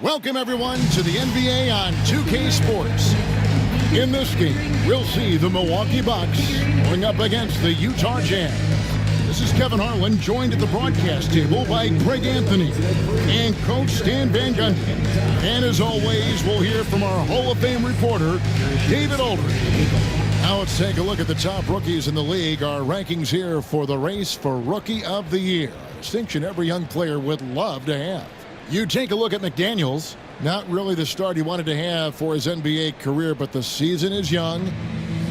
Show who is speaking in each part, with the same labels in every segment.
Speaker 1: Welcome, everyone, to the NBA on 2K Sports. In this game, we'll see the Milwaukee Bucks going up against the Utah Jazz. This is Kevin Harlan, joined at the broadcast table by Greg Anthony and Coach Stan Van Gundy. And as always, we'll hear from our Hall of Fame reporter, David Aldridge. Now let's take a look at the top rookies in the league. Our rankings here for the race for Rookie of the Year. A distinction every young player would love to have. You take a look at McDaniels. Not really the start he wanted to have for his NBA career, but the season is young.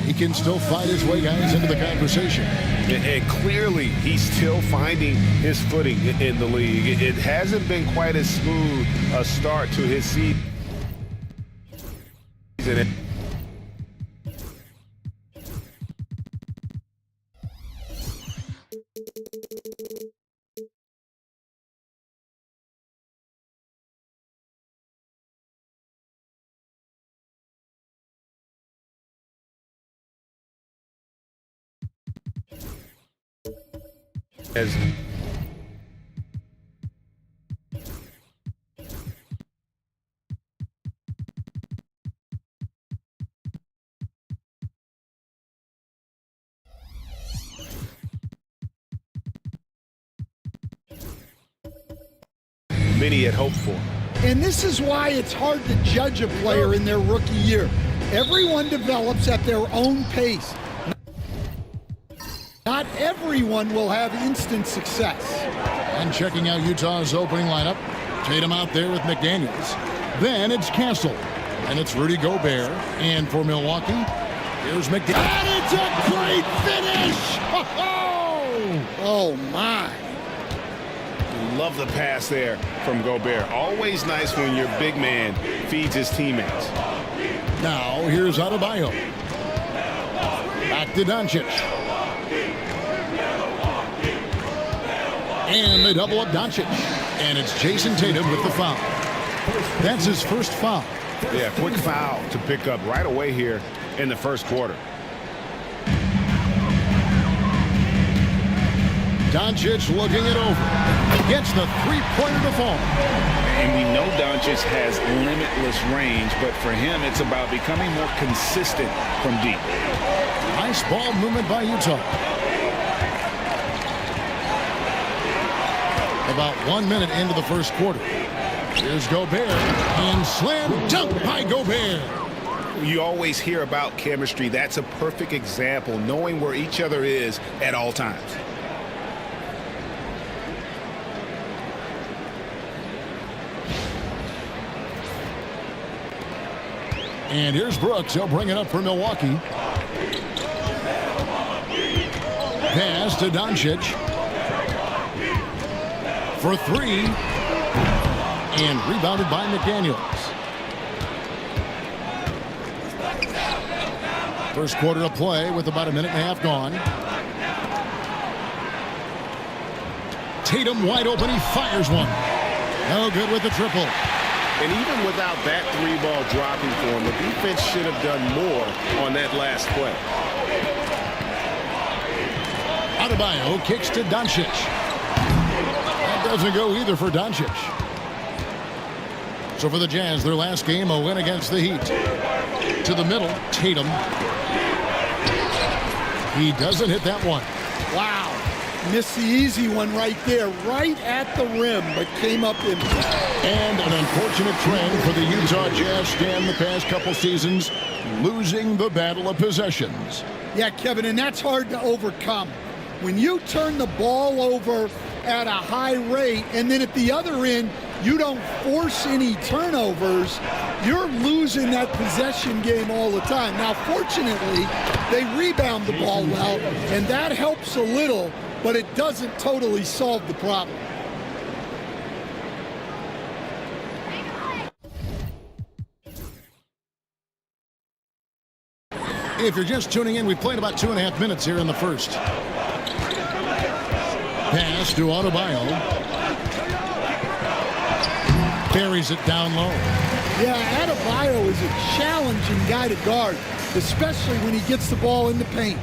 Speaker 1: He can still fight his way, guys, into the conversation.
Speaker 2: And clearly, he's still finding his footing in the league. It hasn't been quite as smooth a start to his season. Many had hoped for.
Speaker 3: And this is why it's hard to judge a player in their rookie year. Everyone develops at their own pace. Not everyone will have instant success.
Speaker 1: And checking out Utah's opening lineup, Tatum out there with McDaniels. Then it's Castle, and it's Rudy Gobert. And for Milwaukee, here's McDaniels. And it's a great finish! Oh my!
Speaker 2: Love the pass there from Gobert. Always nice when your big man feeds his teammates.
Speaker 1: Now here's Adebayo. Back to Doncic. And they double up Doncic. And it's Jason Tatum with the foul. That's his first foul.
Speaker 2: Yeah, quick foul to pick up right away here in the first quarter.
Speaker 1: Doncic looking it over. Gets the three-pointer to fall.
Speaker 2: And we know Doncic has limitless range, but for him, it's about becoming more consistent from deep.
Speaker 1: Nice ball movement by Utah. About 1 minute into the first quarter. Here's Gobert. And slam dunk by Gobert.
Speaker 2: You always hear about chemistry. That's a perfect example, knowing where each other is at all times.
Speaker 1: And here's Brooks. He'll bring it up for Milwaukee. Pass to Doncic. For three. And rebounded by McDaniels. First quarter of play with about a minute and a half gone. Tatum wide open. He fires one. No good with the triple.
Speaker 2: And even without that three ball dropping for him, the defense should have done more on that last play.
Speaker 1: Adebayo kicks to Doncic. That doesn't go either for Doncic. So for the Jazz, their last game, a win against the Heat. To the middle, Tatum. He doesn't hit that one.
Speaker 3: Wow. Missed the easy one right there, right at the rim, but came up in.
Speaker 1: And an unfortunate trend for the Utah Jazz stand the past couple seasons, losing the battle of possessions.
Speaker 3: Yeah, Kevin, and that's hard to overcome. When you turn the ball over at a high rate, and then at the other end, you don't force any turnovers, you're losing that possession game all the time. Now, fortunately, they rebound the ball well, and that helps a little, but it doesn't totally solve the problem.
Speaker 1: If you're just tuning in, we played about 2.5 minutes here in the first. Pass to Adebayo. Buries it down low.
Speaker 3: Yeah, Adebayo is a challenging guy to guard, especially when he gets the ball in the paint.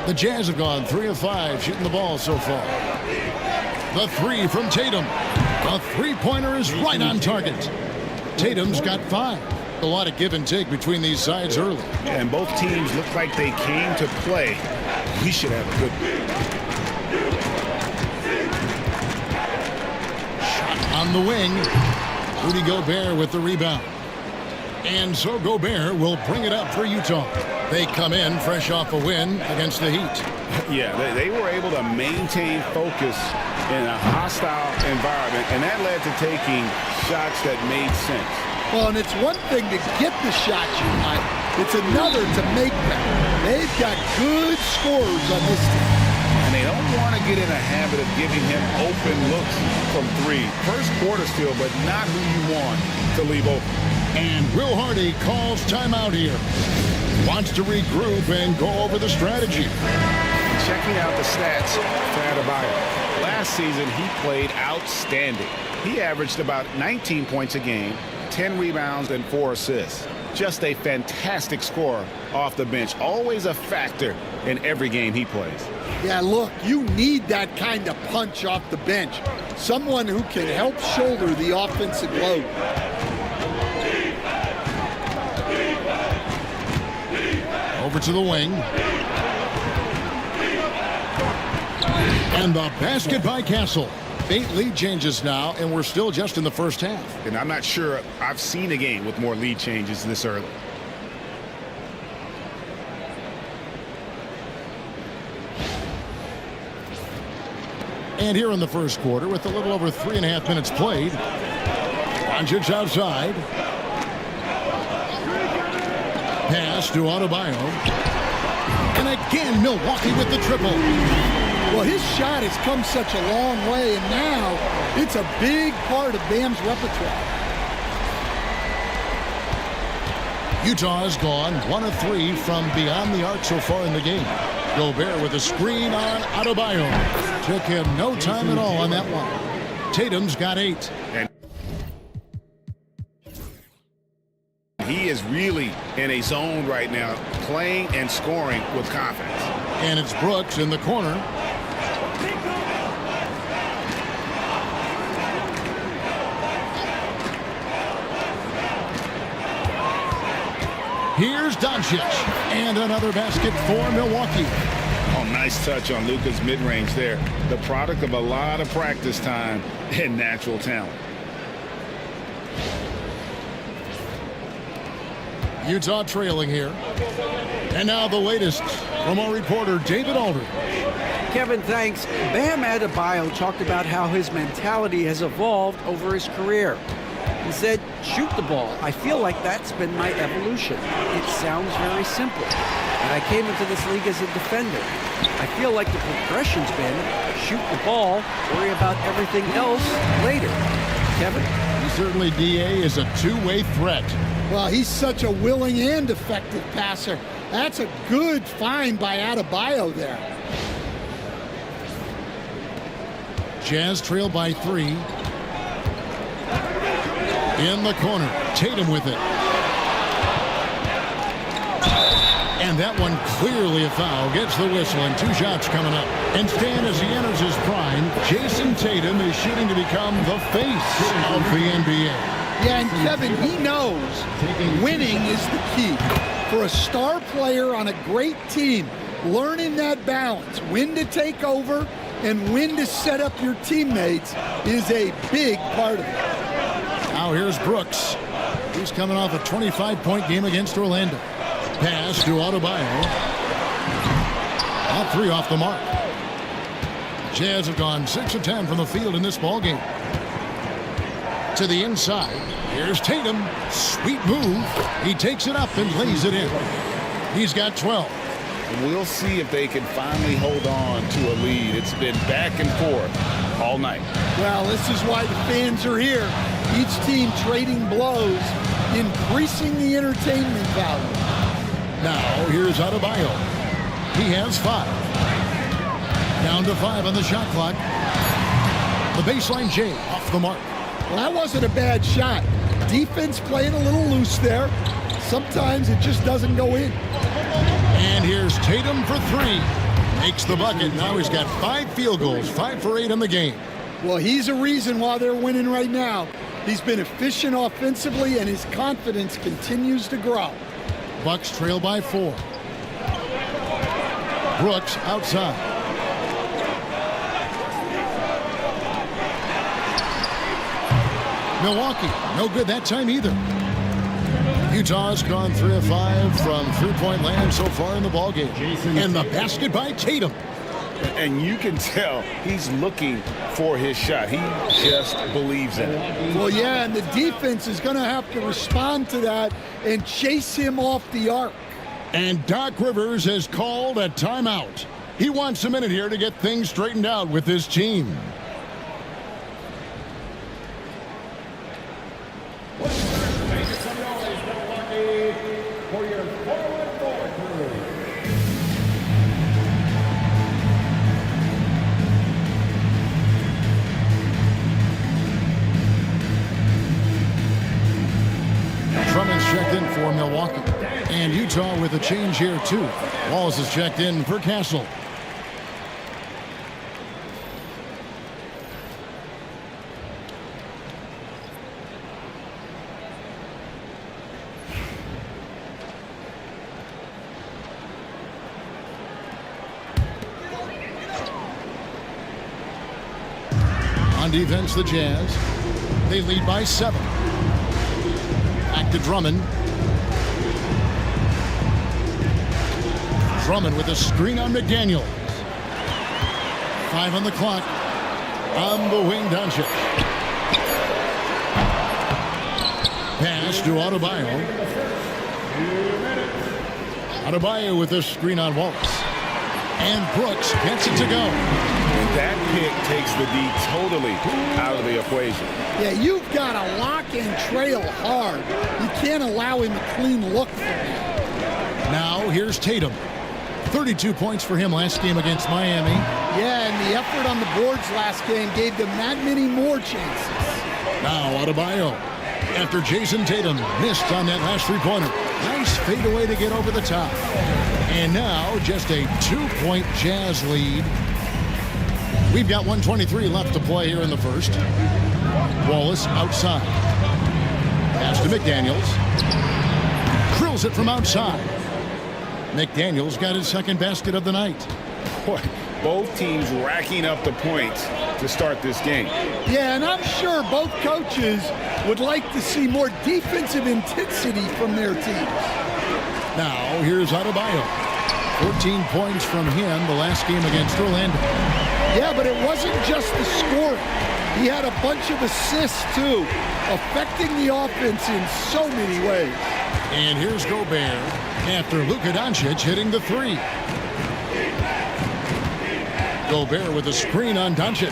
Speaker 1: The Jazz have gone 3 of 5 shooting the ball so far. The three from Tatum. A three-pointer is right on target. Tatum's got 5. A lot of give and take between these sides early.
Speaker 2: And both teams look like they came to play. We should have a good
Speaker 1: shot on the wing. Rudy Gobert with the rebound. And so Gobert will bring it up for Utah. They come in fresh off a win against the Heat.
Speaker 2: Yeah, they were able to maintain focus in a hostile environment, and that led to taking shots that made sense.
Speaker 3: Well, and it's one thing to get the shots you want. It's another to make them. They've got good scorers on this team.
Speaker 2: And they don't want to get in a habit of giving him open looks from 3. First quarter still, but not who you want to leave open.
Speaker 1: And Will Hardy calls timeout here. Wants to regroup and go over the strategy.
Speaker 2: Checking out the stats for Adebayo. Last season, he played outstanding. He averaged about 19 points a game, 10 rebounds, and 4 assists. Just a fantastic scorer off the bench. Always a factor in every game he plays.
Speaker 3: Yeah, look, you need that kind of punch off the bench. Someone who can help shoulder the offensive load.
Speaker 1: Over to the wing. And the basket by Castle. 8 lead changes now, and we're still just in the first half.
Speaker 2: And I'm not sure I've seen a game with more lead changes this early.
Speaker 1: And here in the first quarter, with a little over 3.5 minutes played, Doncic outside. Pass to Adebayo. And again, Milwaukee with the triple.
Speaker 3: Well, his shot has come such a long way, and now it's a big part of Bam's repertoire.
Speaker 1: Utah has gone 1 of 3 from beyond the arc so far in the game. Gobert with a screen on Adebayo. Took him no time at all on that one. Tatum's got 8.
Speaker 2: And he is really in a zone right now, playing and scoring with confidence.
Speaker 1: And it's Brooks in the corner. Here's Doncic, and another basket for Milwaukee.
Speaker 2: Oh, nice touch on Luka's mid-range there. The product of a lot of practice time and natural talent.
Speaker 1: Utah trailing here. And now the latest from our reporter, David Alder.
Speaker 4: Kevin, thanks. Bam Adebayo talked about how his mentality has evolved over his career. He said, shoot the ball. I feel like that's been my evolution. It sounds very simple. And I came into this league as a defender. I feel like the progression's been shoot the ball, worry about everything else later. Kevin?
Speaker 1: Certainly, DA is a two-way threat.
Speaker 3: Well, he's such a willing and effective passer. That's a good find by Adebayo there.
Speaker 1: Jazz trail by 3. In the corner, Tatum with it. And that one clearly a foul. Gets the whistle, and 2 shots coming up. And Stan, as he enters his prime, Jason Tatum is shooting to become the face of the NBA.
Speaker 3: Yeah, and Kevin, he knows winning is the key. For a star player on a great team, learning that balance, when to take over and when to set up your teammates, is a big part of it.
Speaker 1: Now here's Brooks. He's coming off a 25-point game against Orlando. Pass to Adebayo. All 3 off the mark. Jazz have gone 6 of 10 from the field in this ballgame. To the inside. Here's Tatum. Sweet move. He takes it up and lays it in. He's got 12.
Speaker 2: We'll see if they can finally hold on to a lead. It's been back and forth all night.
Speaker 3: Well, this is why the fans are here. Each team trading blows, increasing the entertainment value.
Speaker 1: Now, here's Adebayo. He has 5. Down to 5 on the shot clock. The baseline J off the mark.
Speaker 3: Well, that wasn't a bad shot. Defense playing a little loose there. Sometimes it just doesn't go in.
Speaker 1: And here's Tatum for 3. Makes the bucket. Now he's got 5 field goals, 5 for 8 in the game.
Speaker 3: Well, he's a reason why they're winning right now. He's been efficient offensively, and his confidence continues to grow.
Speaker 1: Bucks trail by 4. Brooks outside. Milwaukee, no good that time either. Utah's gone 3 of 5 from three-point land so far in the ballgame. And the basket by Tatum.
Speaker 2: And you can tell he's looking for his shot. He just believes in it.
Speaker 3: Well, yeah, and the defense is going to have to respond to that and chase him off the arc.
Speaker 1: And Doc Rivers has called a timeout. He wants a minute here to get things straightened out with his team. Drummond's checked in for Milwaukee. And Utah with a change here, too. Walls is checked in for Castle. On defense, the Jazz. They lead by 7. Back to Drummond. Drummond with a screen on McDaniels. 5 on the clock. On the wing, Doncic. Pass to Adebayo. Adebayo with a screen on Wallace. And Brooks gets it to go.
Speaker 2: And that pick takes the D totally out of the equation.
Speaker 3: Yeah, you've got to lock and trail hard. You can't allow him a clean look for him.
Speaker 1: Now here's Tatum. 32 points for him last game against Miami.
Speaker 3: Yeah, and the effort on the boards last game gave them that many more chances.
Speaker 1: Now Adebayo. After Jason Tatum missed on that last three-pointer. Nice fadeaway to get over the top. And now just a 2-point Jazz lead. We've got 1:23 left to play here in the first. Wallace outside. Pass to McDaniels. Drills it from outside. McDaniels got his second basket of the night.
Speaker 2: Boy, both teams racking up the points to start this game.
Speaker 3: Yeah, and I'm sure both coaches would like to see more defensive intensity from their teams.
Speaker 1: Now, here's Adebayo. 14 points from him the last game against Orlando.
Speaker 3: Yeah, but it wasn't just the scoring. He had a bunch of assists, too, affecting the offense in so many ways.
Speaker 1: And here's Gobert after Luka Doncic hitting the 3. Gobert with a screen on Doncic.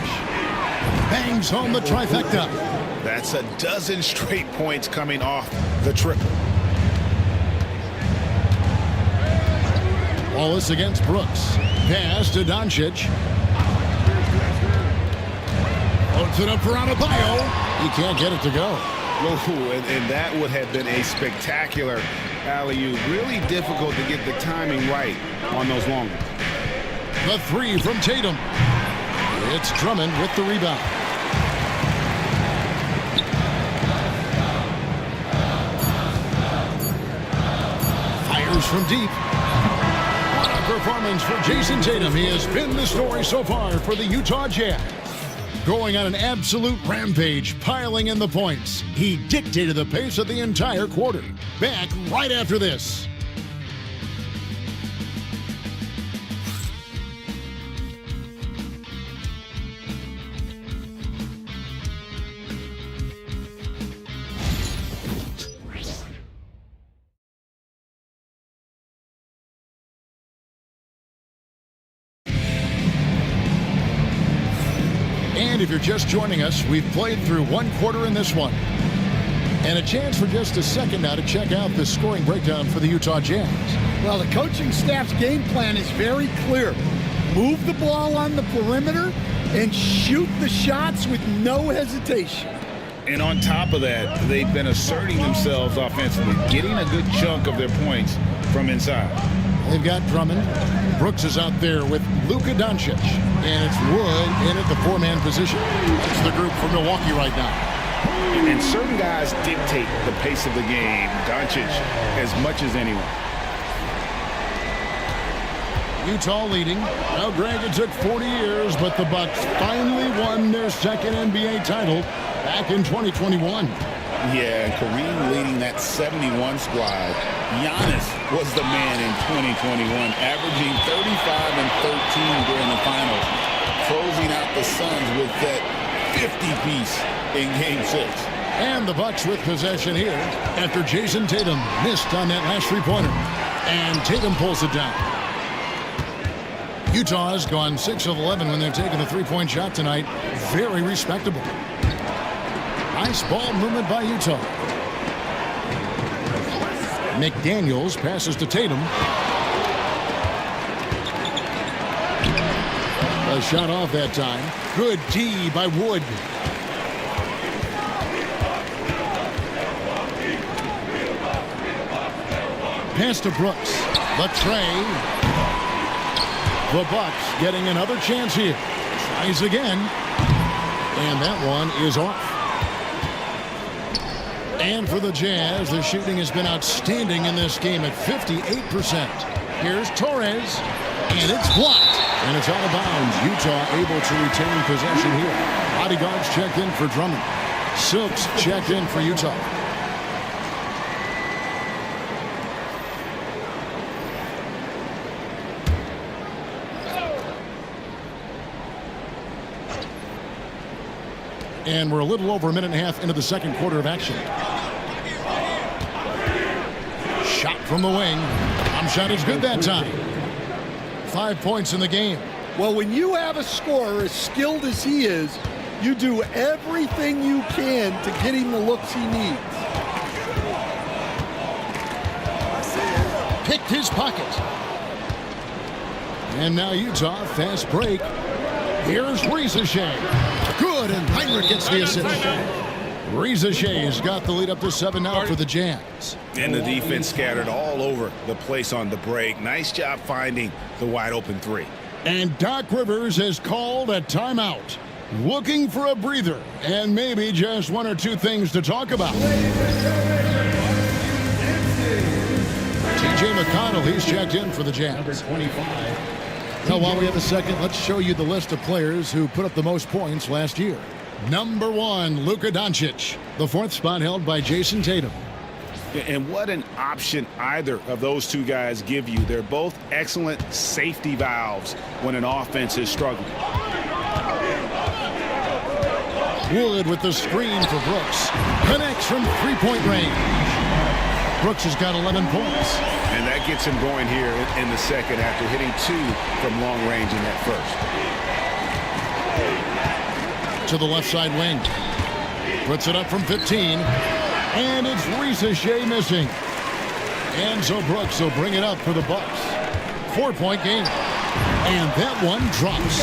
Speaker 1: Bangs home the trifecta.
Speaker 2: That's a dozen straight points coming off the triple.
Speaker 1: Wallace against Brooks. Pass to Doncic. Puts it up for Adebayo. He can't get it to go.
Speaker 2: Oh, and that would have been a spectacular alley-oop. Really difficult to get the timing right on those long ones.
Speaker 1: The 3 from Tatum. It's Drummond with the rebound. Fires from deep. What a performance for Jason Tatum. He has been the story so far for the Utah Jazz. Going on an absolute rampage, piling in the points. He dictated the pace of the entire quarter. Back right after this. And if you're just joining us, we've played through one quarter in this one. And a chance for just a second now to check out the scoring breakdown for the Utah Jazz.
Speaker 3: Well, the coaching staff's game plan is very clear. Move the ball on the perimeter and shoot the shots with no hesitation.
Speaker 2: And on top of that, they've been asserting themselves offensively, getting a good chunk of their points from inside.
Speaker 1: They've got Drummond. Brooks is out there with Luka Doncic. And it's Wood in at the four-man position. It's the group for Milwaukee right now.
Speaker 2: And certain guys dictate the pace of the game. Doncic as much as anyone.
Speaker 1: Utah leading. Now, Greg, it took 40 years, but the Bucks finally won their second NBA title back in 2021.
Speaker 2: Yeah, and Kareem leading that 71 squad. Giannis was the man in 2021, averaging 35 and 13 during the finals, closing out the Suns with that 50-piece in Game 6.
Speaker 1: And the Bucks with possession here after Jason Tatum missed on that last three-pointer. And Tatum pulls it down. Utah has gone 6 of 11 when they've taken the three-point shot tonight. Very respectable. Nice ball movement by Utah. McDaniels passes to Tatum. A shot off that time. Good D by Wood. Pass to Brooks. The tray. The Bucks getting another chance here. Tries again. And that one is off. And for the Jazz, the shooting has been outstanding in this game at 58%. Here's Torres. And it's blocked. And it's out of bounds. Utah able to retain possession here. Bodyguards check in for Drummond. Silks check in for Utah. And we're a little over a minute and a half into the second quarter of action. Shot from the wing. Shot is good that time. 5 points in the game.
Speaker 3: Well, when you have a scorer as skilled as he is, you do everything you can to get him the looks he needs.
Speaker 1: Picked his pocket. And now Utah, fast break. Here's Rieseshay. Good, and Heinrich gets the assist. Rieseshay's got the lead up to 7 now for the Jazz.
Speaker 2: And the defense scattered all over the place on the break. Nice job finding the wide open three.
Speaker 1: And Doc Rivers has called a timeout. Looking for a breather and maybe just one or two things to talk about. TJ McConnell, he's checked in for the Jazz. Number 25. Now, while we have a second, let's show you the list of players who put up the most points last year. Number 1, Luka Doncic. The 4th spot held by Jason Tatum.
Speaker 2: And what an option either of those two guys give you. They're both excellent safety valves when an offense is struggling.
Speaker 1: Wood with the screen for Brooks. Connects from three-point range. Brooks has got 11 points.
Speaker 2: And that gets him going here in the second after hitting 2 from long range in that first.
Speaker 1: To the left side wing. Puts it up from 15. And it's Rieseshay missing. And so Brooks will bring it up for the Bucks. 4-point game. And that one drops.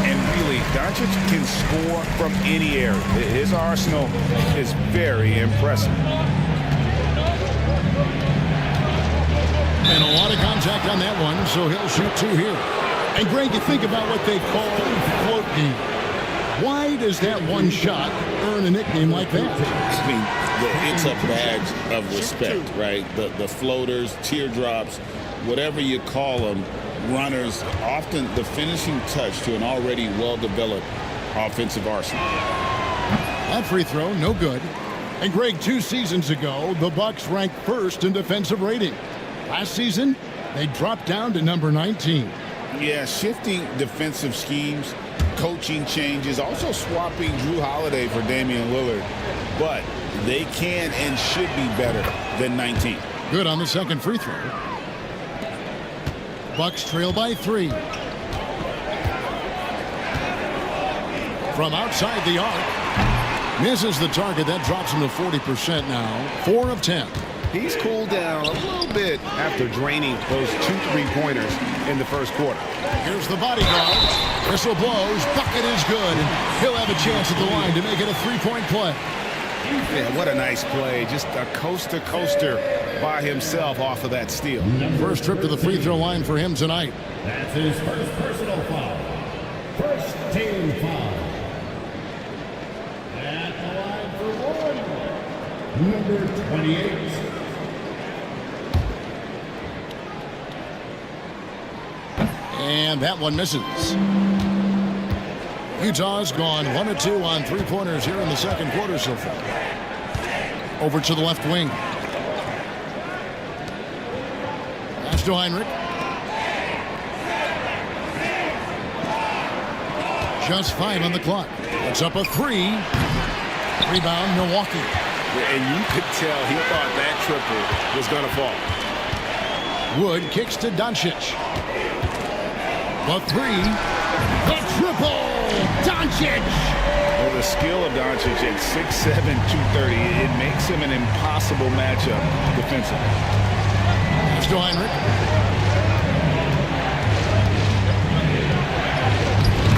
Speaker 2: And really, Doncic can score from any area. His arsenal is very impressive.
Speaker 1: And a lot of contact on that one, so he'll shoot 2 here. And Greg, you think about what they call float game. Why does that one shot earn a nickname like that?
Speaker 5: I mean, it's a badge of respect, right? The floaters, teardrops, whatever you call them, runners, often the finishing touch to an already well-developed offensive arsenal.
Speaker 1: That free throw, no good. And Greg, 2 seasons ago, the Bucks ranked 1st in defensive rating. Last season, they dropped down to number 19.
Speaker 5: Yeah, shifting defensive schemes, coaching changes, also swapping Drew Holiday for Damian Lillard. But they can and should be better than 19.
Speaker 1: Good on the second free throw. Bucks trail by 3. From outside the arc. Misses the target. That drops him to 40% now. 4 of 10.
Speaker 2: He's cooled down a little bit after draining those 2 3-pointers in the first quarter.
Speaker 1: Here's the bodyguard. Whistle blows. Bucket is good. And he'll have a chance at the line to make it a 3-point play.
Speaker 2: Yeah, what a nice play. Just a coaster by himself off of that steal.
Speaker 1: First trip to the free throw line for him tonight.
Speaker 6: That's his first personal foul. First team foul. At the line for one, number 28.
Speaker 1: And that one misses. Utah's gone 1 of 2 on three-pointers here in the second quarter so far. Over to the left wing. Pass to Heinrich. Just 5 on the clock. It's up a 3. Rebound, Milwaukee.
Speaker 2: And you could tell he thought that triple was going to fall.
Speaker 1: Wood kicks to Doncic. The 3. The triple! Doncic!
Speaker 2: Well, the skill of Doncic at 6'7", 230, it makes him an impossible matchup defensively.
Speaker 1: Pass to Heinrich.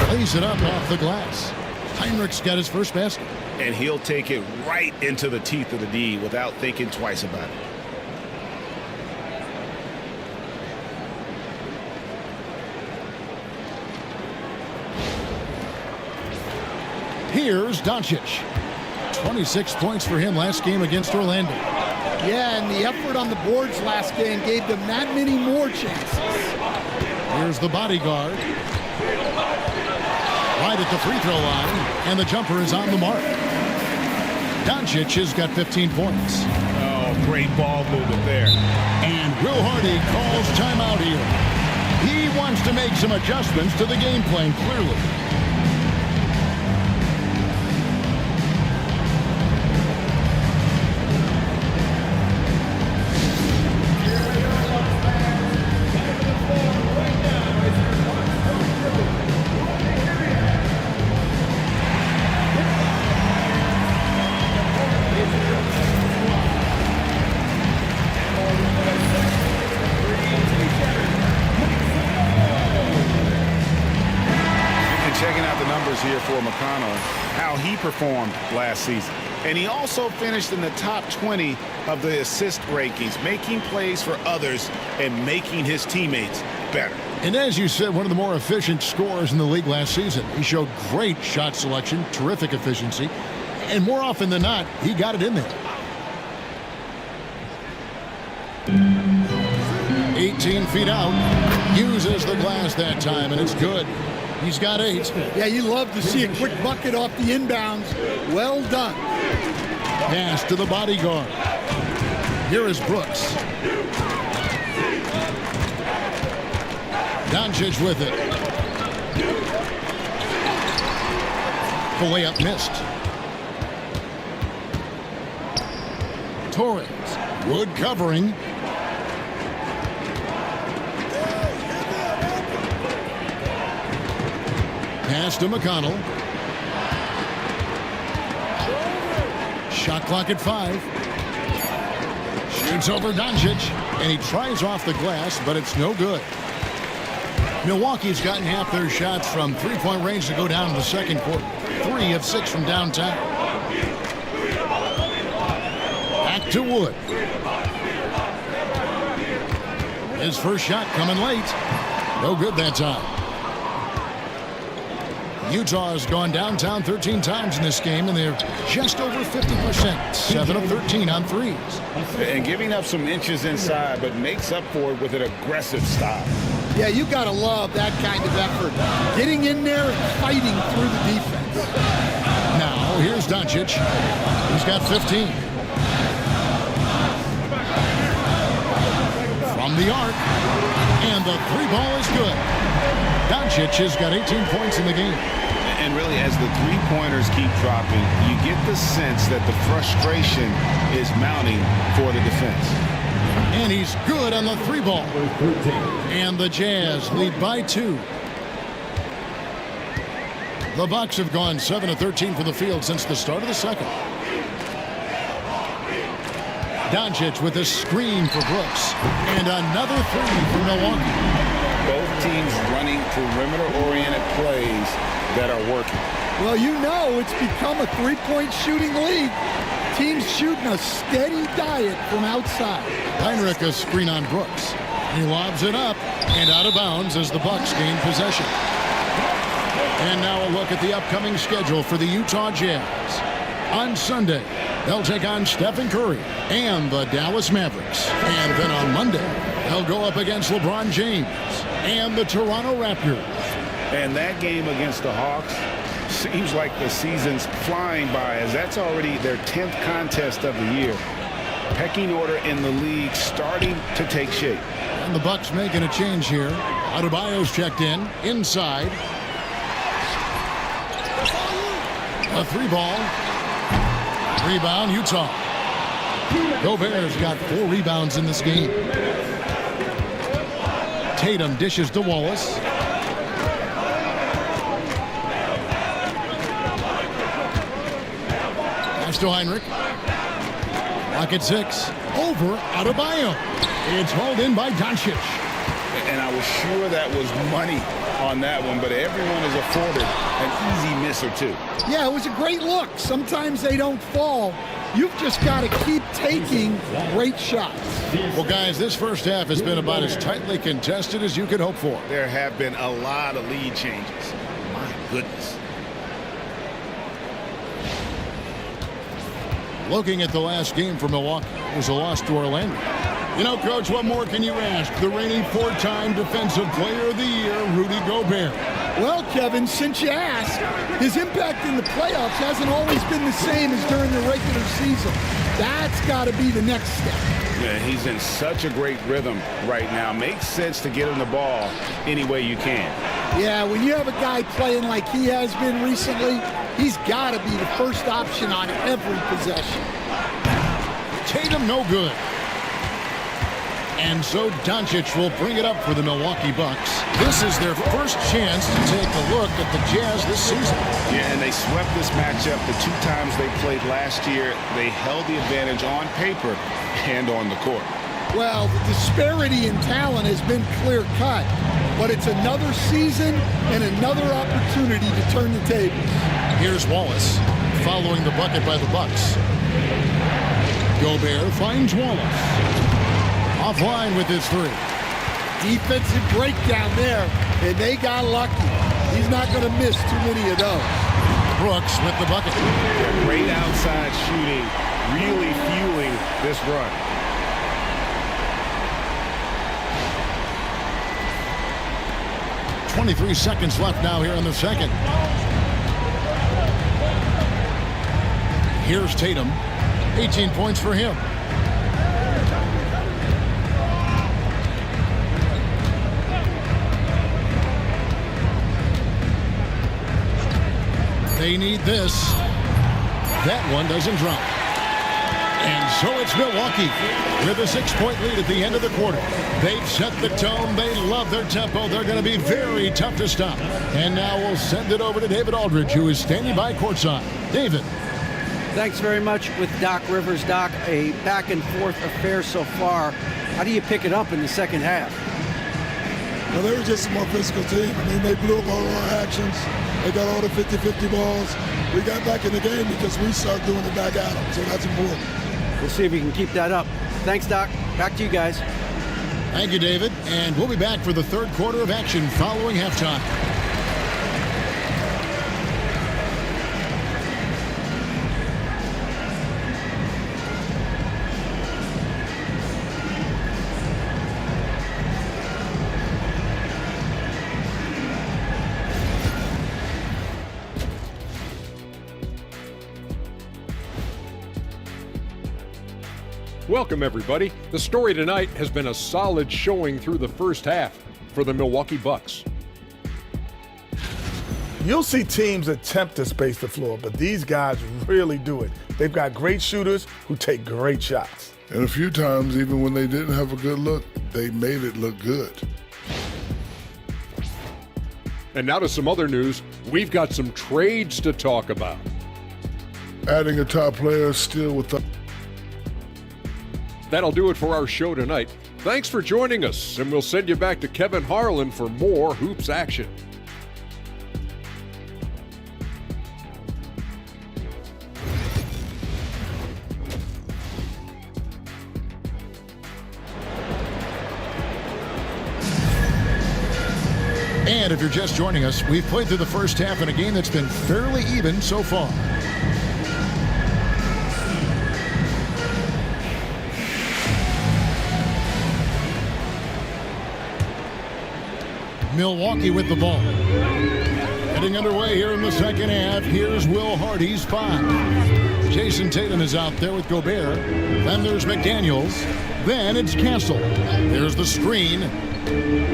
Speaker 1: Lays it up off the glass. Heinrich's got his first basket.
Speaker 2: And he'll take it right into the teeth of the D without thinking twice about it.
Speaker 1: Here's Doncic. 26 points for him last game against Orlando.
Speaker 3: Yeah, and the effort on the boards last game gave them that many more chances.
Speaker 1: Here's the bodyguard. Right at the free throw line, and the jumper is on the mark. Doncic has got 15 points.
Speaker 2: Oh, great ball movement there.
Speaker 1: And Will Hardy calls timeout here. He wants to make some adjustments to the game plan, clearly.
Speaker 2: Here for McConnell, how he performed last season. And he also finished in the top 20 of the assist rankings, making plays for others and making his teammates better.
Speaker 1: And as you said, one of the more efficient scorers in the league last season. He showed great shot selection, terrific efficiency, and more often than not, he got it in there. 18 feet out, uses the glass that time, and it's good. He's got 8.
Speaker 3: Yeah, you love to see a quick bucket off the inbounds. Well done.
Speaker 1: Pass to the bodyguard. Here is Brooks. Doncic with it. The layup missed. Torres. Wood covering. Pass to McConnell. Shot clock at 5. Shoots over Doncic, and he tries off the glass, but it's no good. Milwaukee's gotten half their shots from three-point range to go down in the second quarter. 3 of 6 from downtown. Back to Wood. His first shot coming late. No good that time. Utah has gone downtown 13 times in this game, and they're just over 50%. 7 of 13 on threes.
Speaker 2: And giving up some inches inside, but makes up for it with an aggressive style.
Speaker 3: Yeah, you got to love that kind of effort. Getting in there and fighting through the defense.
Speaker 1: Now, here's Doncic. He's got 15. From the arc, and the 3-ball is good. Doncic has got 18 points in the game.
Speaker 2: And really, as the three-pointers keep dropping, you get the sense that the frustration is mounting for the defense.
Speaker 1: And he's good on the 3-ball. And the Jazz lead by 2. The Bucks have gone 7 of 13 from the field since the start of the second. Doncic with a screen for Brooks. And another 3 for Milwaukee.
Speaker 2: Both teams running perimeter-oriented plays that are working.
Speaker 3: Well, you know it's become a three-point shooting league. Teams shooting a steady diet from outside.
Speaker 1: Heinrich a screen on Brooks. He lobs it up and out of bounds as the Bucks gain possession. And now a look at the upcoming schedule for the Utah Jazz. On Sunday, they'll take on Stephen Curry and the Dallas Mavericks. And then on Monday, they'll go up against LeBron James and the Toronto Raptors.
Speaker 2: And that game against the Hawks seems like the season's flying by, as that's already their 10th contest of the year. Pecking order in the league starting to take shape.
Speaker 1: And the Bucks making a change here. Adebayo's checked in, inside. A 3-ball. Rebound, Utah. Gobert's got 4 rebounds in this game. Tatum dishes to Wallace. Pass to Heinrich. Pocket 6. Over Adebayo. It's hauled in by Doncic.
Speaker 2: And I was sure that was money on that one, but everyone is afforded an easy miss or two.
Speaker 3: Yeah, it was a great look. Sometimes they don't fall. You've just got to keep taking great shots.
Speaker 1: Well, guys, this first half has been about as tightly contested as you could hope for.
Speaker 2: There have been a lot of lead changes. My goodness.
Speaker 1: Looking at the last game for Milwaukee, it was a loss to Orlando. You know, Coach, what more can you ask? The reigning 4-time Defensive Player of the Year, Rudy Gobert.
Speaker 3: Well, Kevin, since you asked, his impact in the playoffs hasn't always been the same as during the regular season. That's got to be the next step.
Speaker 2: Yeah, he's in such a great rhythm right now. Makes sense to get him the ball any way you can.
Speaker 3: Yeah, when you have a guy playing like he has been recently, he's got to be the first option on every possession.
Speaker 1: Tatum no good. And so Doncic will bring it up for the Milwaukee Bucks. This is their first chance to take a look at the Jazz this season.
Speaker 2: Yeah, and they swept this matchup the 2 times they played last year. They held the advantage on paper and on the court.
Speaker 3: Well, the disparity in talent has been clear-cut, but it's another season and another opportunity to turn the tables.
Speaker 1: Here's Wallace following the bucket by the Bucks. Gobert finds Wallace. Offline with his 3.
Speaker 3: Defensive breakdown there, and they got lucky. He's not going to miss too many of those.
Speaker 1: Brooks with the bucket.
Speaker 2: Great outside shooting, really fueling this run.
Speaker 1: .23 seconds left now here in the second. Here's Tatum. 18 points for him. They need this. That one doesn't drop. And so it's Milwaukee with a 6-point lead at the end of the quarter. They've set the tone. They love their tempo. They're going to be very tough to stop. And now we'll send it over to David Aldridge, who is standing by courtside. David.
Speaker 4: Thanks very much with Doc Rivers. Doc, a back-and-forth affair so far. How do you pick it up in the second half?
Speaker 7: Well, they were just a more physical team. I mean, they blew up all our actions. They got all the 50-50 balls. We got back in the game because we started doing it back at them, so that's important.
Speaker 4: We'll see if we can keep that up. Thanks, Doc. Back to you guys.
Speaker 1: Thank you, David. And we'll be back for the third quarter of action following halftime.
Speaker 8: Welcome, everybody. The story tonight has been a solid showing through the first half for the Milwaukee Bucks.
Speaker 7: You'll see teams attempt to space the floor, but these guys really do it. They've got great shooters who take great shots.
Speaker 9: And a few times, even when they didn't have a good look, they made it look good.
Speaker 8: And now to some other news. We've got some trades to talk about.
Speaker 9: Adding a top player still with the...
Speaker 8: That'll do it for our show tonight. Thanks for joining us, and we'll send you back to Kevin Harlan for more hoops action.
Speaker 1: And if you're just joining us, we've played through the first half in a game that's been fairly even so far. Milwaukee with the ball. Getting underway here in the second half. Here's Will Hardy's 5. Jason Tatum is out there with Gobert. Then there's McDaniels. Then it's Castle. There's the screen.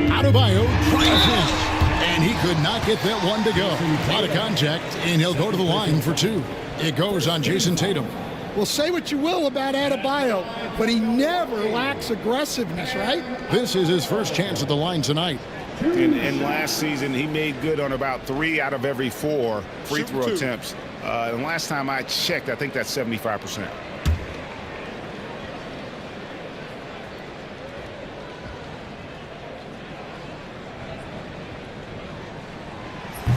Speaker 1: Adebayo drives in. And he could not get that one to go. A lot of contact, and he'll go to the line for 2. It goes on Jason Tatum.
Speaker 3: Well, say what you will about Adebayo, but he never lacks aggressiveness, right?
Speaker 1: This is his first chance at the line tonight.
Speaker 2: And last season, he made good on about 3 out of every 4 free throw attempts. And last time I checked, I think that's 75%.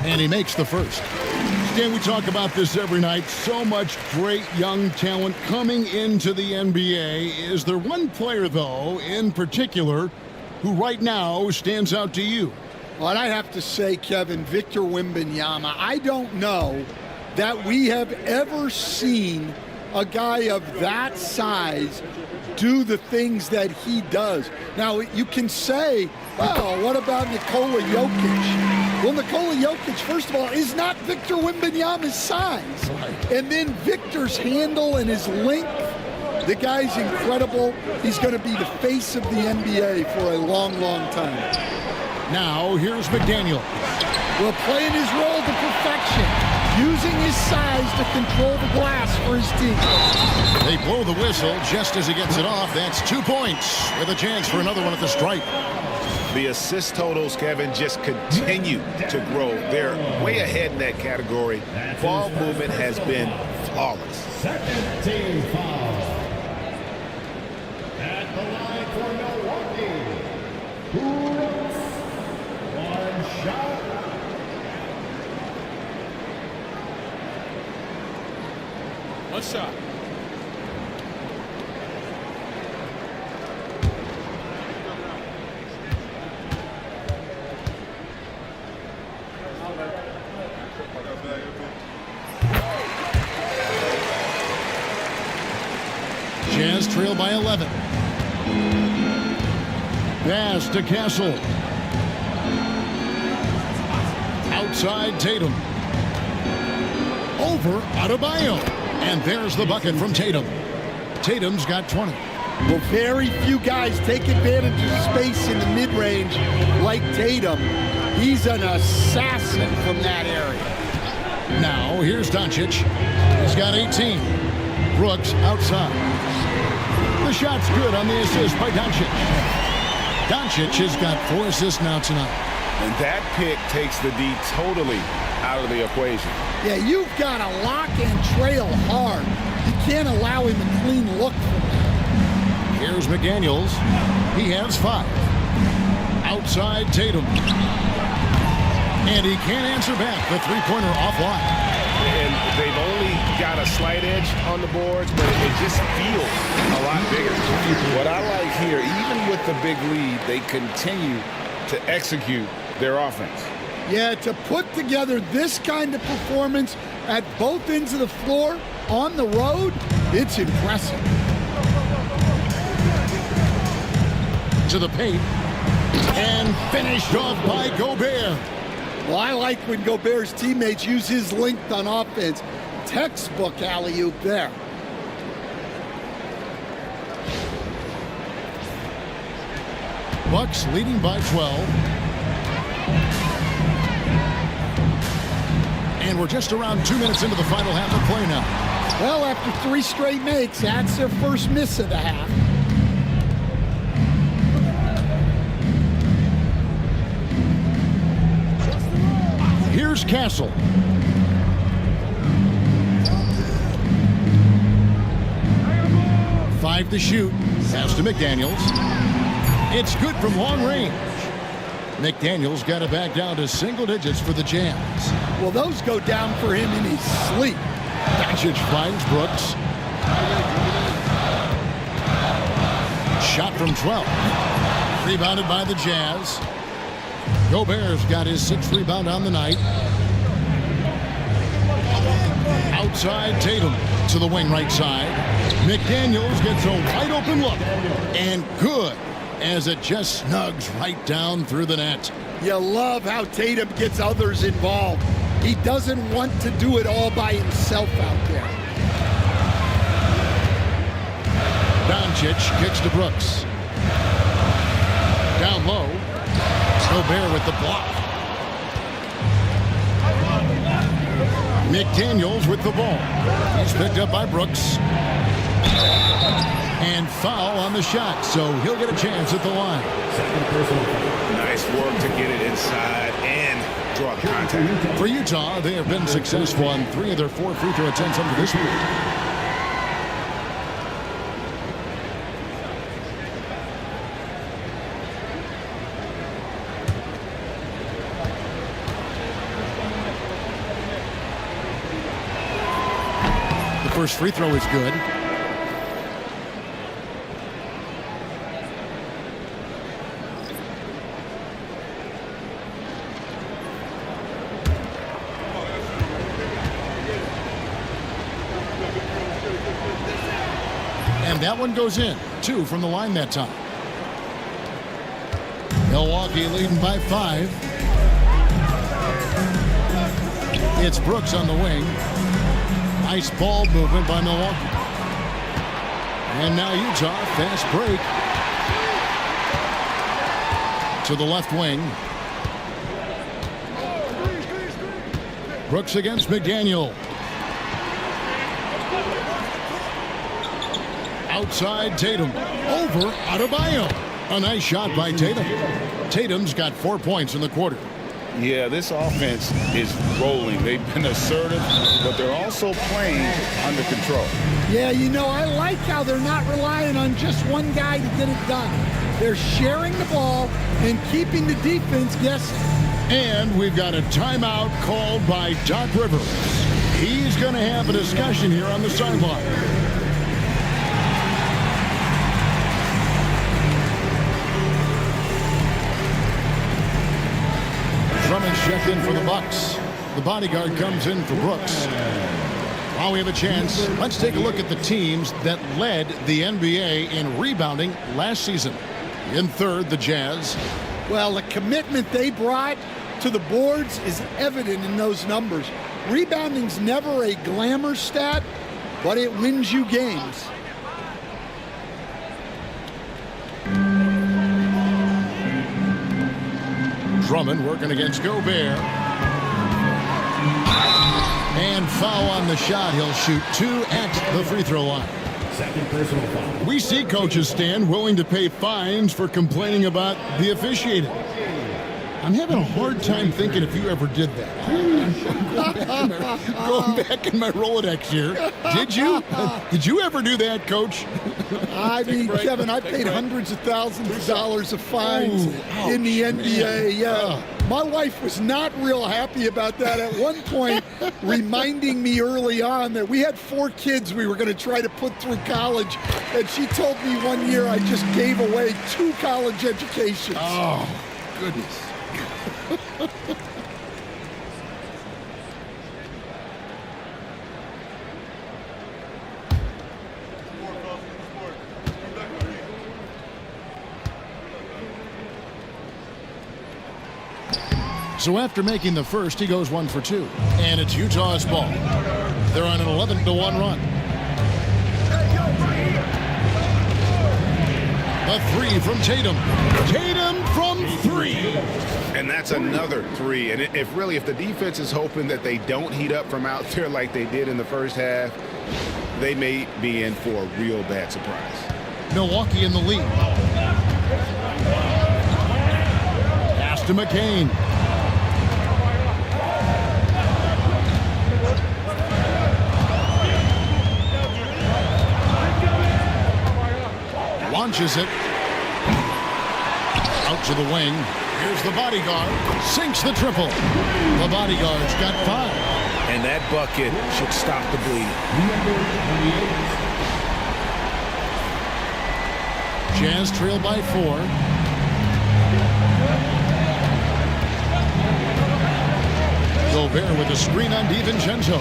Speaker 1: And he makes the first. Stan, we talk about this every night. So much great young talent coming into the NBA. Is there one player, though, in particular, who right now stands out to you?
Speaker 3: Well, and I have to say, Kevin, Victor Wembanyama. I don't know that we have ever seen a guy of that size do the things that he does. Now, you can say, well, what about Nikola Jokic? Well, Nikola Jokic, first of all, is not Victor Wembanyama's size. Right. And then Victor's handle and his length, the guy's incredible. He's going to be the face of the NBA for a long, long time.
Speaker 1: Now, here's McDaniel.
Speaker 3: Well, playing his role to perfection, using his size to control the glass for his team.
Speaker 1: They blow the whistle just as he gets it off. That's 2 points with a chance for another one at the stripe.
Speaker 2: The assist totals, Kevin, just continue to grow. They're way ahead in that category. Ball movement has been flawless.
Speaker 6: Second team foul. At the line for Milwaukee. One shot.
Speaker 10: One shot.
Speaker 1: Jazz trail by 11. Pass to Castle. Outside Tatum. Over Adebayo. And there's the bucket from Tatum. Tatum's got 20.
Speaker 3: Well, very few guys take advantage of space in the mid-range like Tatum. He's an assassin from that area.
Speaker 1: Now, here's Doncic. He's got 18. Brooks outside. The shot's good on the assist by Doncic. Doncic has got 4 assists now tonight.
Speaker 2: And that pick takes the D totally out of the equation.
Speaker 3: Yeah, you've got to lock and trail hard. You can't allow him a clean look from that.
Speaker 1: Here's McDaniels. He has 5. Outside Tatum. And he can't answer back. The three-pointer offline.
Speaker 2: And they've only got a slight edge on the boards, but it just feels a lot bigger.
Speaker 5: What I like here, even with the big lead, they continue to execute their offense.
Speaker 3: Yeah, to put together this kind of performance at both ends of the floor on the road, it's impressive.
Speaker 1: To the paint. And finished off by Gobert.
Speaker 3: Well, I like when Gobert's teammates use his length on offense. Textbook alley-oop there.
Speaker 1: Bucks leading by 12. And we're just around 2 minutes into the final half of play now.
Speaker 3: Well, after 3 straight makes, that's their first miss of the half.
Speaker 1: Here's Castle. Five to shoot. Pass to McDaniels. It's good from long range. McDaniels got it back down to single digits for the Jazz.
Speaker 3: Well, those go down for him in his sleep.
Speaker 1: Doncic finds Brooks. Shot from 12. Rebounded by the Jazz. Gobert's got his 6th rebound on the night. Outside Tatum to the wing right side. McDaniels gets a wide open look. And good, as it just snugs right down through the net.
Speaker 3: You love how Tatum gets others involved. He doesn't want to do it all by himself out there.
Speaker 1: Doncic kicks to Brooks. Down low. Gobert with the block. McDaniels with the ball. He's picked up by Brooks. And foul on the shot, so he'll get a chance at the line.
Speaker 2: Nice work to get it inside and draw the contact.
Speaker 1: For Utah, they have been successful on 3 of their 4 free throw attempts up to this week. The first free throw is good. And that one goes in. 2 from the line that time. Milwaukee leading by 5. It's Brooks on the wing. Nice ball movement by Milwaukee. And now Utah, fast break. To the left wing. Brooks against McDaniel. Outside Tatum. Over Adebayo. A nice shot by Tatum. Tatum's got 4 points in the quarter.
Speaker 2: Yeah, this offense is rolling. They've been assertive, but they're also playing under control.
Speaker 3: Yeah, you know, I like how they're not relying on just one guy to get it done. They're sharing the ball and keeping the defense guessing.
Speaker 1: And we've got a timeout called by Doc Rivers. He's going to have a discussion here on the sideline. Drummond's checked in for the Bucks. The bodyguard comes in for Brooks. While we have a chance, let's take a look at the teams that led the NBA in rebounding last season. In third, the Jazz.
Speaker 3: Well, the commitment they brought to the boards is evident in those numbers. Rebounding's never a glamour stat, but it wins you games.
Speaker 1: Drummond working against Gobert. And foul on the shot. He'll shoot 2 at the free throw line.
Speaker 6: Second personal foul.
Speaker 1: We see coaches stand willing to pay fines for complaining about the officiating. I'm having a hard time thinking if you ever did that. Going back in my Rolodex here. Did you? Did you ever do that, Coach?
Speaker 3: I mean, Kevin, I paid hundreds of thousands of dollars of fines in the NBA. Yeah. My wife was not real happy about that at one point, reminding me early on that we had 4 kids we were going to try to put through college. And she told me one year I just gave away 2 college educations.
Speaker 1: Oh, goodness. So after making the first, he goes 1 for 2. And it's Utah's ball. They're on an 11-1 run. A 3 from Tatum. Tatum from 3.
Speaker 2: And that's another 3. And if the defense is hoping that they don't heat up from out there like they did in the first half, they may be in for a real bad surprise.
Speaker 1: Milwaukee in the lead. Pass to McCain. Launches it. to the wing. Here's the bodyguard. Sinks the triple. The bodyguard's got 5.
Speaker 2: And that bucket should stop the bleeding.
Speaker 1: Jazz trail by 4. Gobert with a screen on DiVincenzo.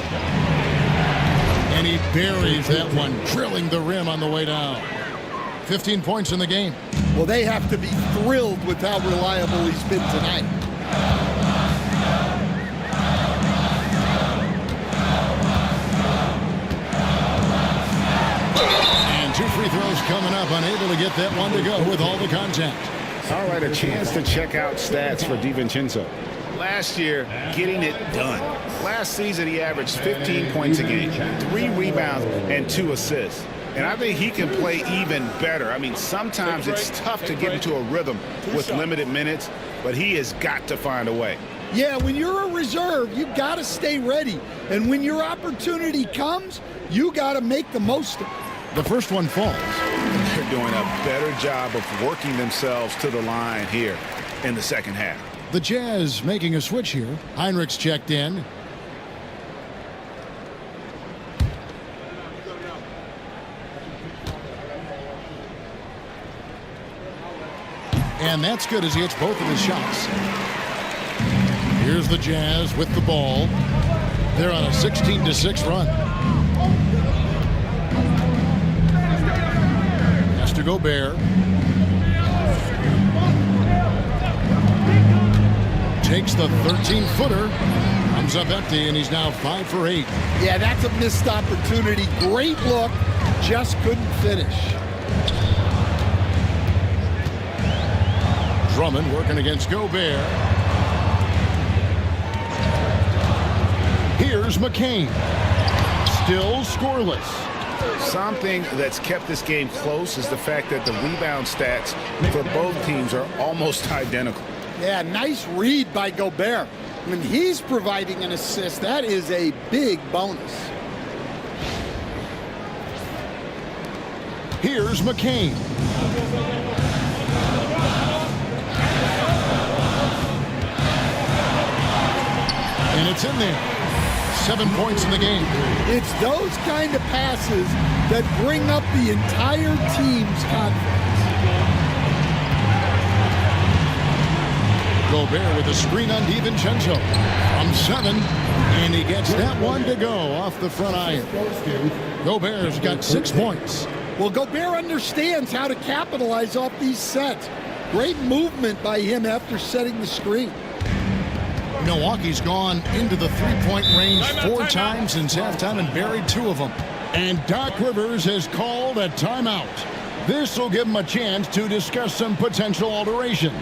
Speaker 1: And he buries that one, drilling the rim on the way down. 15 points in the game.
Speaker 3: Well, they have to be thrilled with how reliable he's been tonight.
Speaker 1: And 2 free throws coming up, unable to get that one to go with all the contact.
Speaker 2: All right, a chance to check out stats for DiVincenzo. Last year, getting it done. Last season, he averaged 15 points a game, 3 rebounds, and 2 assists. And I think he can play even better. I mean, sometimes it's tough to get into a rhythm with limited minutes, but he has got to find a way.
Speaker 3: Yeah, when you're a reserve, you got to stay ready. And when your opportunity comes, you got to make the most of it.
Speaker 1: The first one falls.
Speaker 2: They're doing a better job of working themselves to the line here in the second half.
Speaker 1: The Jazz making a switch here. Heinrich's checked in. And that's good as he hits both of his shots. Here's the Jazz with the ball. They're on a 16-6 run. Has to Gobert. Takes the 13-footer. Comes up empty, and he's now 5 for 8.
Speaker 3: Yeah, that's a missed opportunity. Great look. Just couldn't finish.
Speaker 1: Drummond working against Gobert. Here's McCain. Still scoreless.
Speaker 2: Something that's kept this game close is the fact that the rebound stats for both teams are almost identical.
Speaker 3: Yeah, nice read by Gobert. When he's providing an assist, that is a big bonus.
Speaker 1: Here's McCain. And it's in there. 7 points in the game.
Speaker 3: It's those kind of passes that bring up the entire team's confidence.
Speaker 1: Gobert with a screen on DiVincenzo from 7, and he gets that one to go off the front iron. Gobert's got 6 points.
Speaker 3: Well, Gobert understands how to capitalize off these sets. Great movement by him after setting the screen.
Speaker 1: Milwaukee's gone into the three-point range 4 times since halftime and buried 2 of them. And Doc Rivers has called a timeout. This will give him a chance to discuss some potential alterations.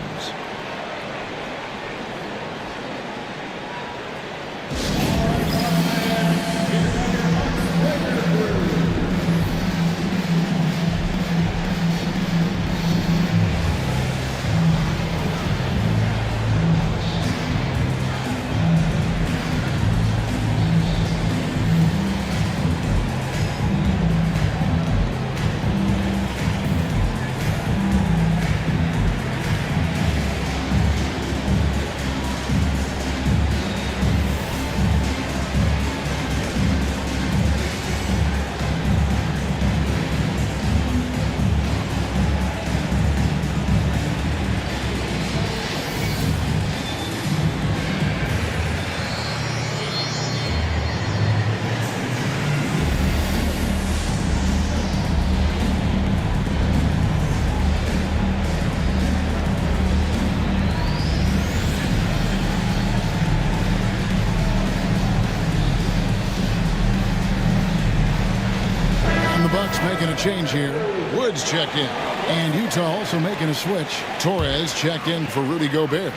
Speaker 1: Making a change here. Woods checked in. And Utah also making a switch. Torres checked in for Rudy Gobert.